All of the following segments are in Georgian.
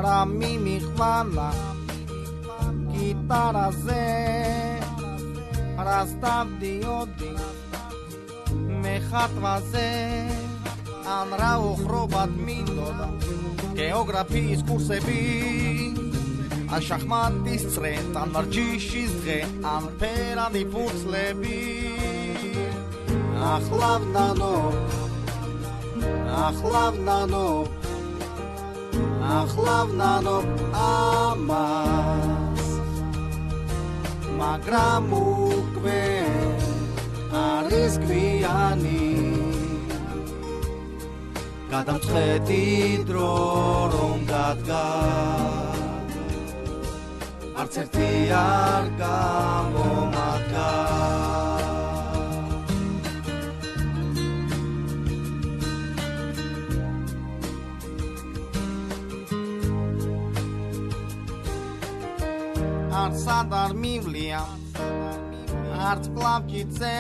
რა მიმიყვანა გიტარაზე რა სტავდიოდი მე ხატვაზე ან რა უხრობად მინდოდა გეოგრაფიის კურსები ან შახმატის წრე ან მარჯიშის დღე ან ფერადი ფურცლები ახლავნანო ამას მაგრამ უკვე არის გვიანი გადამწყვეტი დრო რომ დადგა არც ერთი არ გამომადგა არც ადარ მივლია არც კლავკიძე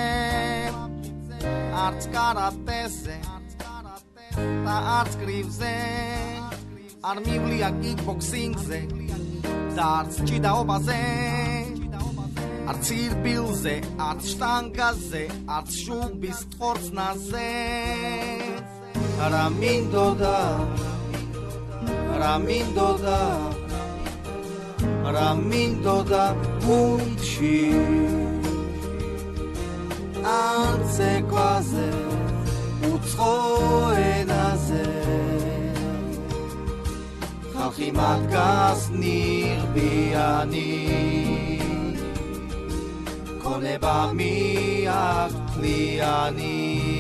არც კარატეზე და არც კრივზე არ მივლია კიკბოქსინგზე და არც ჭიდაობაზე არც ირბილზე არც შტანგაზე არც შუბის ტყორცნაზე რა მინდოდა გუნდში ან ცეკვაზე უცხო ენაზე ხალხი მაგას ნიღბიანი ქონება მიაქვს თლიანი